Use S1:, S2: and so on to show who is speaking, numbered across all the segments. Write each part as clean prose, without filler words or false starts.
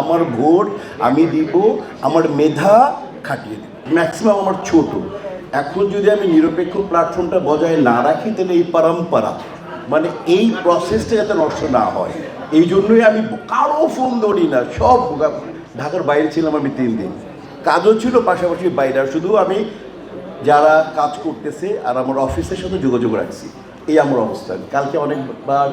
S1: আমার ভোট আমি দিব, আমার মেধা খাটিয়ে দিব। ম্যাক্সিমাম আমার ছোট। এখন যদি আমি নিরপেক্ষ প্ল্যাটফর্মটা বজায় না রাখি তাহলে এই পরম্পরা মানে এই প্রসেসটা যাতে নষ্ট না হয়, এই জন্যই আমি কারো ফোন ধরি না। সব ঢাকার বাইরে ছিলাম আমি 3 দিন, কাজও ছিল পাশাপাশি বাইরে, আর শুধু আমি যারা কাজ করতেছে আর আমার অফিসের সাথে যোগাযোগ রাখছি, এই আমার অবস্থান। কালকে অনেকবার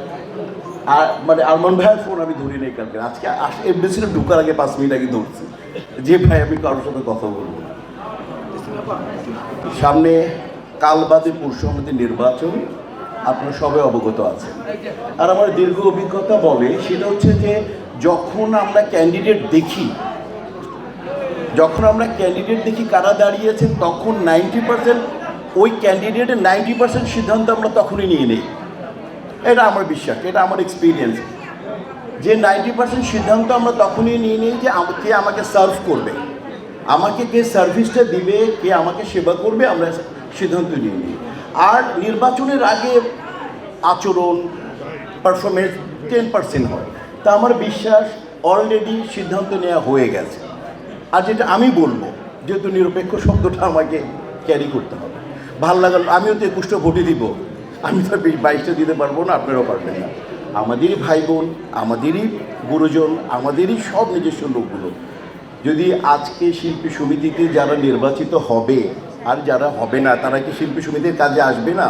S1: আর মানে আরমান ভাইয়ের ফোন আমি ধরি নাই কালকে, আজকে এমবিসিতে ঢুকার আগে 5 মিনিট আগে ধরছি যে ভাই আমি কারোর সাথে কথা বলবো না। সামনে কাল বাদে পরশু আমাদের নির্বাচন, আপনারা সবাই অবগত আছেন। আর আমার দীর্ঘ অভিজ্ঞতা বলে সেটা হচ্ছে যে যখন আমরা ক্যান্ডিডেট দেখি কারা দাঁড়িয়েছেন, তখন 90% ওই ক্যান্ডিডেটের 90% সিদ্ধান্ত আমরা তখনই নিয়ে নিই। এটা আমার বিশ্বাস, এটা আমার এক্সপিরিয়েন্স, যে 90% সিদ্ধান্ত আমরা তখনই নিয়ে নিই যে কে আমাকে সার্ভ করবে, আমাকে কে সার্ভিসটা দিবে, কে আমাকে সেবা করবে, আমরা সিদ্ধান্ত নিয়ে নিই। আর নির্বাচনের আগে আচরণ পারফরমেন্স 10% হয়। তা আমার বিশ্বাস অলরেডি সিদ্ধান্ত নেওয়া হয়ে গেছে। আর যেটা আমি বলবো, যেহেতু নিরপেক্ষ শব্দটা আমাকে ক্যারি করতে হবে, ভাল লাগাল, আমিও তো 21টা ভোটই দিব, আমি তো 22টা দিতে পারবো না, আপনারাও পারবেন না। আমাদেরই ভাই বোন, আমাদেরই গুরুজন, আমাদেরই সব নিজস্ব লোকগুলো যদি আজকে শিল্পী সমিতিতে যারা নির্বাচিত হবে আর যারা হবে না তারা কি শিল্পী সমিতির কাজে আসবে না,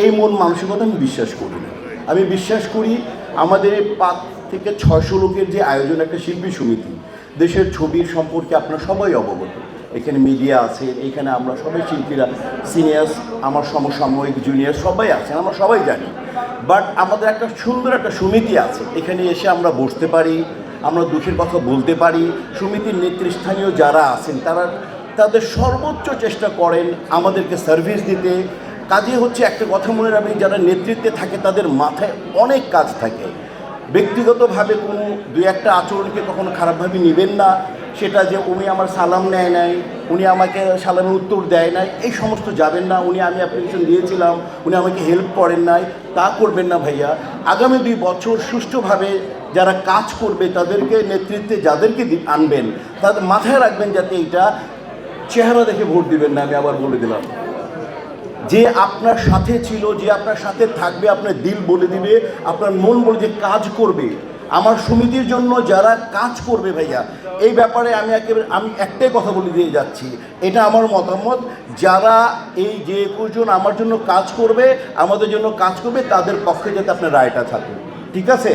S1: এই মন মানসিকতা আমি বিশ্বাস করি না। আমি বিশ্বাস করি আমাদের 5 থেকে 600 লোকের যে আয়োজন একটা শিল্পী সমিতি, দেশের ছবির সম্পর্কে আপনারা সবাই অবগত, এখানে মিডিয়া আছে, এখানে আমরা সবাই শিল্পীরা, সিনিয়র্স, আমার সমসাময়িক জুনিয়র সবাই আছেন, আমরা সবাই জানি। বাট আমাদের একটা সুন্দর একটা সমিতি আছে, এখানে এসে আমরা বসতে পারি, আমরা দুঃখের কথা বলতে পারি। সমিতির নেতৃস্থানীয় যারা আছেন তারা তাদের সর্বোচ্চ চেষ্টা করেন আমাদেরকে সার্ভিস দিতে। কাজে হচ্ছে একটা কথা মনে রাখবেন, যারা নেতৃত্বে থাকে তাদের মাথায় অনেক কাজ থাকে। ব্যক্তিগতভাবে কোনো 2-1টা আচরণকে কখনো খারাপভাবে নেবেন না, সেটা যে উনি আমার সালাম নেয় নাই, উনি আমাকে সালামের উত্তর দেয় নাই, এই সমস্ত যাবেন না। আমি অ্যাপ্লিকেশন দিয়েছিলাম, উনি আমাকে হেল্প করেন নাই, তা করবেন না ভাইয়া। আগামী 2 বছর সুষ্ঠুভাবে যারা কাজ করবে তাদেরকে নেতৃত্বে যাদেরকে আনবেন তাদের মাথায় রাখবেন যাতে এইটা চেহারা দেখে ভোট দিবেন না। আমি আবার বলে দিলাম, যে আপনার সাথে ছিল, যে আপনার সাথে থাকবে, আপনার দিল বলে দিবে, আপনার মন বলে যে কাজ করবে, আমার সমিতির জন্য যারা কাজ করবে ভাইয়া, এই ব্যাপারে আমি একটাই কথা বলে দিয়ে যাচ্ছি, এটা আমার মতামত। যারা এই যে 21 জন আমার জন্য কাজ করবে, আমাদের জন্য কাজ করবে, তাদের পক্ষে যাতে আপনার রায়টা থাকে, ঠিক আছে?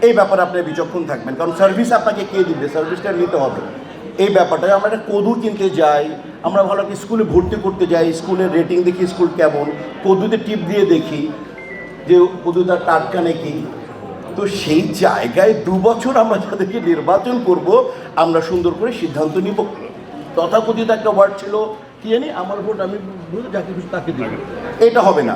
S1: এই ব্যাপারে আপনি বিচক্ষণ থাকবেন, কারণ সার্ভিস আপনাকে কে দিবে, সার্ভিসটা নিতে হবে। এই ব্যাপারটা আমরা একটা কদু কিনতে যাই, আমরা ভালো একটা স্কুলে ভর্তি করতে যাই, স্কুলের রেটিং দেখি স্কুল কেমন, কদুতে টিপ দিয়ে দেখি যে কদুটা টাটকা নাকি। তো সেই জায়গায় 2 বছর আমরা যাদেরকে নির্বাচন করব, আমরা সুন্দর করে সিদ্ধান্ত নিব। তথাকথিত একটা ওয়ার্ড ছিল কি জানি, আমার ভোট আমি যাকে খুশি তাকে দিব, এটা হবে না।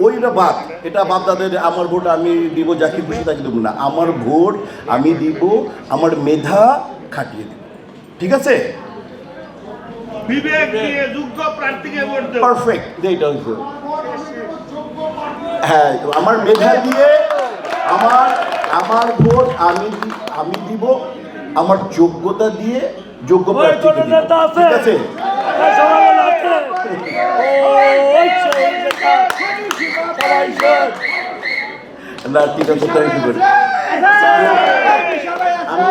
S1: ওইটা বাদ, এটা বাদ তাদের, আমার ভোট আমি দিব যাকে খুশি তাকে দেবো না, আমার ভোট আমি দিব, আমার মেধা খাটিয়ে দিব, ঠিক আছে?
S2: বিবেক দিয়ে যোগ্য প্রার্থীকে ভোট দেব,
S1: পারফেক্ট, এইটা হচ্ছে হ্যাঁ, আমার মেধা দিয়ে আমার ভোট আমি দিব, আমার যোগ্যতা দিয়ে যোগ্য প্রার্থীকে দিব, ঠিক আছে? না ঠিক আছে, তাই কি করি আমি